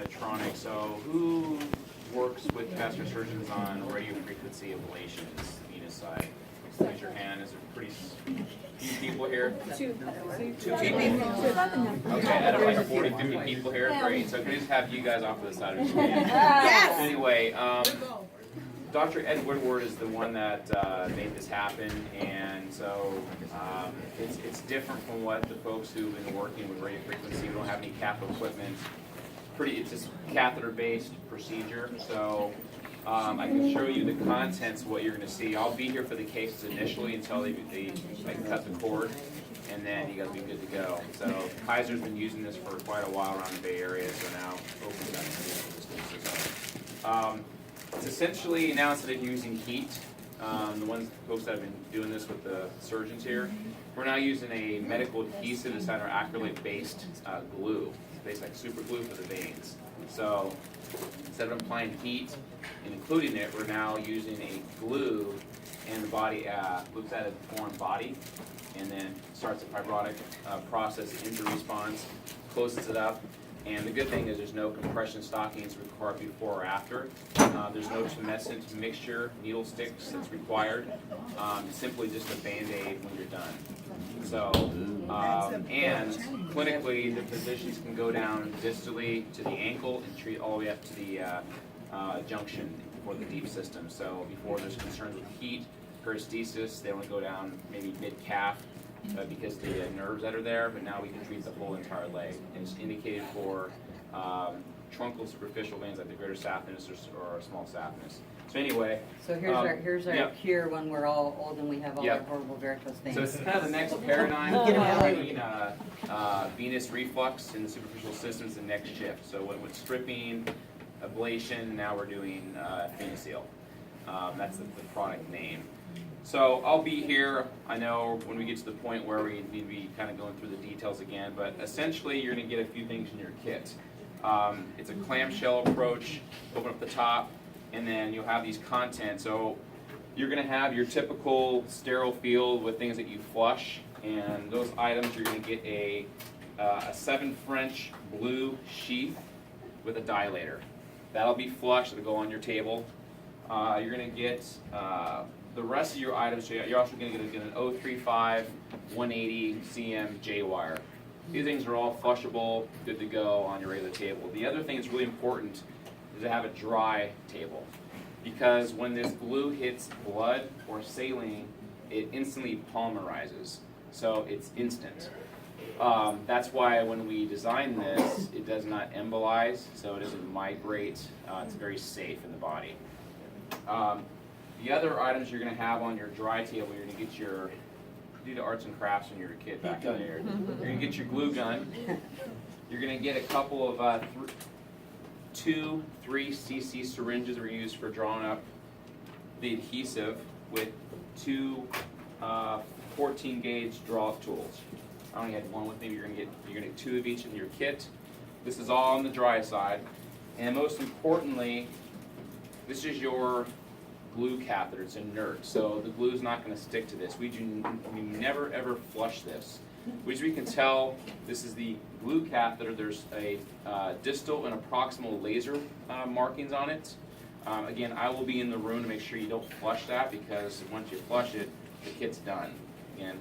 Medtronic. So who works with vascular surgeons on radio frequency ablations, venous side? Raise your hand. Is there pretty few people here? Two people? Okay, out of like 40, 50 people here? Great. So can we just have you guys off to the side of the screen? Yes! Anyway, Dr. Ed Woodward is the one that made this happen, and so it's different from what the folks who've been working with radio frequency. We don't have any capital equipment. It's just catheter-based procedure. So I can show you the contents of what you're going to see. I'll be here for the cases initially until they cut the cord, and then you guys will be good to go. So Kaiser's been using this for quite a while around the Bay Area, so now Oakland's got systems. It's essentially, now instead of using heat, the folks that have been doing this with the surgeons here, we're now using a medical adhesive. It's our acrylate-based glue. It's based like super glue for the veins. So instead of applying heat and including it, we're now using a glue, and the body looks at a foreign body, and then starts a fibrotic process, injury response, closes it up. And the good thing is there's no compression stockings required before or after. There's no tumescent mixture, needle sticks that's required. Simply just a Band-Aid when you're done. So, and clinically, the physicians can go down distally to the ankle and treat all the way up to the junction for the deep system. So before there's concerns with heat, parastasis, they want to go down maybe mid-calf, because the nerves that are there, but now we can treat the whole entire leg. And it's indicated for truncal superficial veins like the greater saphenous or small saphenous. So anyway. So here's our cure when we're all old and we have all our horrible varicose veins. So it's kind of the next paradigm between venous reflux in the superficial systems and next shift. So with stripping, ablation, now we're doing Venaseal. That's the product name. So I'll be here, I know, when we get to the point where we need to be kind of going through the details again, but essentially you're going to get a few things in your kit. It's a clamshell approach, open up the top, and then you'll have these contents. So you're going to have your typical sterile field with things that you flush, and those items you're going to get a 7 French blue sheath with a dilator. That'll be flushed, it'll go on your table. You're going to get the rest of your items. So you're also going to get an 035 180 cm J-wire. These things are all flushable, good to go on your regular table. The other thing that's really important is to have a dry table, because when this glue hits blood or saline, it instantly polymerizes. So it's instant. That's why when we design this, it does not embolize, so it doesn't migrate. It's very safe in the body. The other items you're going to have on your dry table, you're going to get your, do the arts and crafts when you were a kid back in there. You're going to get your glue gun. You're going to get a couple of 2 3cc syringes we're used for drawing up the adhesive with 2 14 gauge draw tools. I only had one with me. You're going to get 2 of each in your kit. This is all on the dry side, and most importantly, this is your glue catheter. It's inert, so the glue is not going to stick to this. We never ever flush this. As we can tell, this is the glue catheter. There's a distal and a proximal laser markings on it. Again, I will be in the room to make sure you don't flush that, because once you flush it, the kit's done. Again,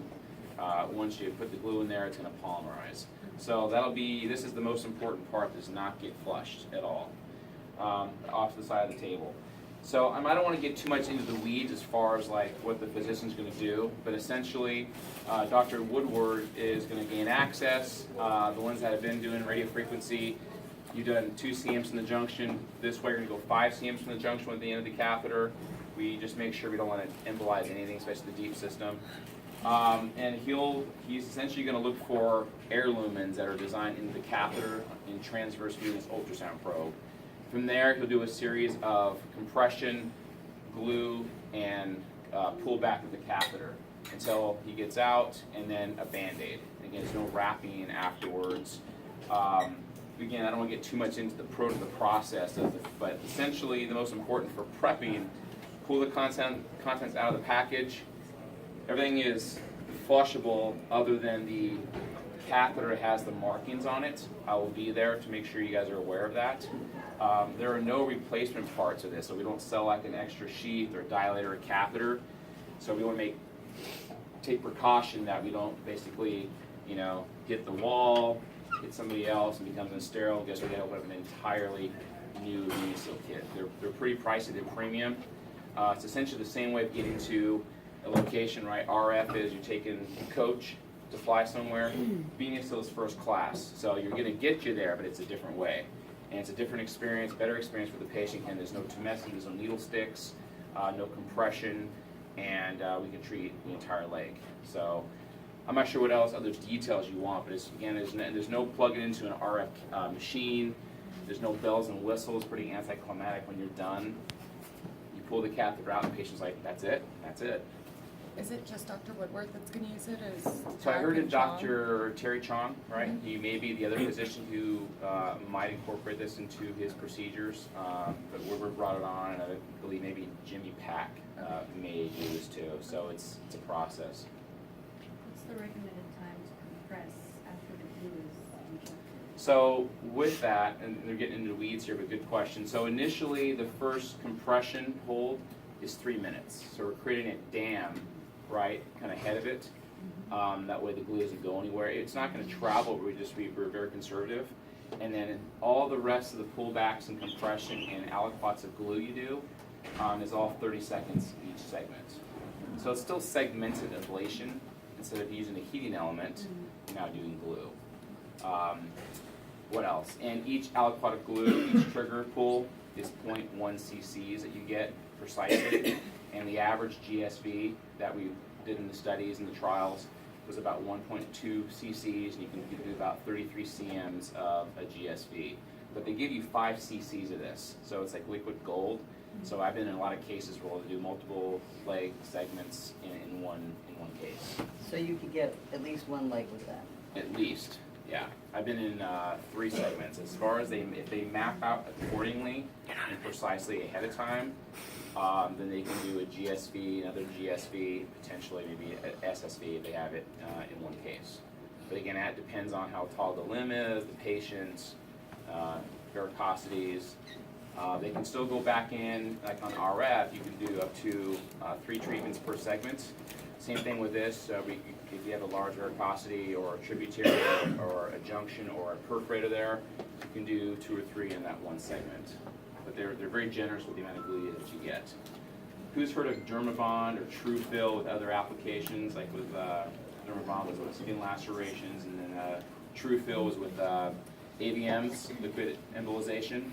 once you put the glue in there, it's going to polymerize. So this is the most important part, does not get flushed at all. Off to the side of the table. So I don't want to get too much into the weeds as far as like what the physician's going to do, but essentially Dr. Woodward is going to gain access. The ones that have been doing radio frequency, you've done 2 cms in the junction. This way you're going to go 5 cms from the junction at the end of the catheter. We just make sure we don't want to embolize anything, especially the deep system. And he's essentially going to look for air lumens that are designed into the catheter in transverse venous ultrasound probe. From there, he'll do a series of compression, glue, and pull back of the catheter until he gets out, and then a Band-Aid. Again, there's no wrapping afterwards. Again, I don't want to get too much into the process, but essentially the most important for prepping, pull the contents out of the package. Everything is flushable other than the catheter has the markings on it, I will be there to make sure you guys are aware of that. There are no replacement parts of this, so we don't sell like an extra sheath or dilator or catheter. So we want to take precaution that we don't basically, you know, hit the wall, hit somebody else, and becomes unsterile. Guess we got to open up an entirely new Venaseal kit. They're pretty pricey. They're premium. It's essentially the same way of getting to a location, right? RF is you're taking a coach to fly somewhere. Venaseal is first class, so you're going to get you there, but it's a different way. And it's a different experience, better experience for the patient. And there's no tumescence, there's no needle sticks, no compression, and we can treat the entire leg. So I'm not sure what else, other details you want, but it's, again, there's no plugging into an RF machine. There's no bells and whistles, pretty anticlimactic when you're done. You pull the catheter out, and the patient's like, that's it, that's it. Is it just Dr. Woodworth that's going to use it? So I heard of Dr. Terry Chong, right? Mm-hmm. He may be the other physician who might incorporate this into his procedures, but Woodworth brought it on, and I believe maybe Jimmy Pack may use too. So it's a process. What's the recommended time to compress after the glue is injected? So with that, and they're getting into the weeds here, but good question. So initially, the first compression hold is 3 minutes. So we're creating a dam, right, kind of ahead of it. That way the glue doesn't go anywhere. It's not going to travel, but we're very conservative. And then all the rest of the pullbacks and compression and aliquots of glue you do is all 30 seconds each segment. So it's still segmented ablation. Instead of using a heating element, you're now doing glue. What else? And each aliquot of glue, each trigger pull is 0.1 cc's that you get precisely. And the average GSV that we did in the studies and the trials was about 1.2 cc's, and you can do about 33 cms of a GSV. But they give you 5 cc's of this, so it's like liquid gold. So I've been in a lot of cases where we'll do multiple leg segments in one case. So you could get at least one leg with that? At least, yeah. I've been in 3 segments. As far as if they map out accordingly and precisely ahead of time, then they can do a GSV, another GSV, potentially maybe an SSV if they have it in one case. But again, that depends on how tall the limb is, the patient's varicosities. They can still go back in, like on RF, you can do up to 3 treatments per segment. Same thing with this, if you have a large varicosity or a tributary or a junction or a perforator there, you can do 2 or 3 in that one segment. But they're very generous with the amount of glue that you get. Who's heard of Dermabond or TrueFill with other applications? Like with Dermabond was with skin lacerations, and then TrueFill was with AVMs, liquid embolization.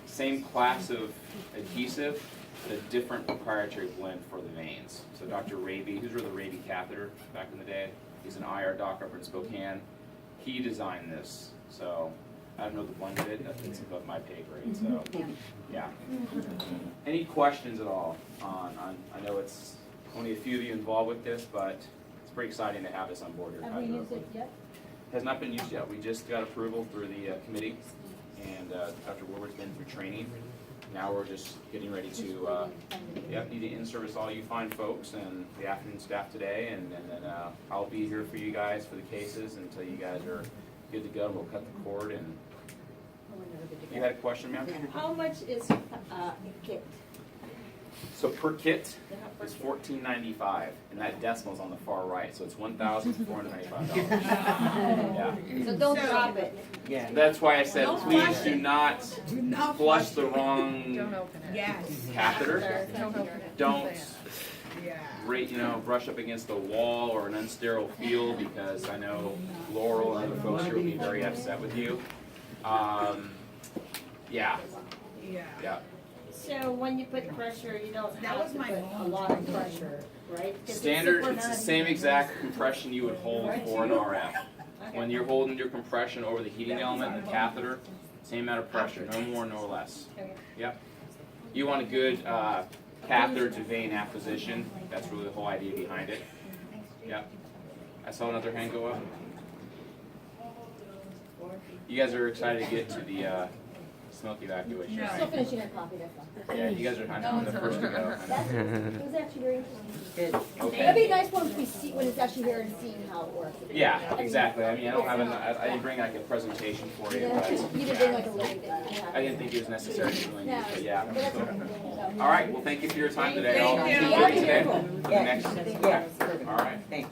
Same class of adhesive, but a different proprietary blend for the veins. So Dr. Raby, who's heard of the Raby catheter back in the day? He's an IR doc up in Spokane. He designed this. So I don't know the blend of it. It's above my pay grade. So yeah. Any questions at all on I know it's only a few of you involved with this, but it's pretty exciting to have this on board here. Have we used it yet? Has not been used yet. We just got approval through the committee, and Dr. Woodward's been through training. Now we're just getting ready to need to in-service all you fine folks and the afternoon staff today, and then I'll be here for you guys for the cases until you guys are good to go. We'll cut the cord. And you had a question, ma'am? How much is a kit? So per kit is $14.95, and that decimal's on the far right, so it's $1,495. Yeah. So don't drop it. Yeah. That's why I said, please do not flush the wrong Don't open it. catheter. Don't open it. Don't brush up against the wall or an unsterile field, because I know Laurel and other folks here will be very upset with you. Yeah. So when you put pressure, you don't have to put a lot of pressure, right? 'Cause Standard, it's the same exact compression you would hold for an RF. When you're holding your compression over the heating element and the catheter, same amount of pressure, no more, no less. Yep. You want a good catheter to vein acquisition. That's really the whole idea behind it. Yep. I saw another hand go up. You guys are excited to get to the smoke evacuation. No. right? Still finishing our coffee, that's all. Yeah, you guys are kind of the first to go. It was actually very interesting. Good. Okay. That'd be a nice one to see when it's actually here and seeing how it works. Yeah, exactly. I mean, I don't have I didn't bring like a presentation for you, Yeah, but you didn't bring like a lily that you have. I didn't think it was necessary to really use, No, but yeah. but that's So- okay. So- All right, well, thank you for your time today. Thank I'll you. see you Yeah, today beautiful. for the Yeah, next. yeah, perfect. All right. Thanks.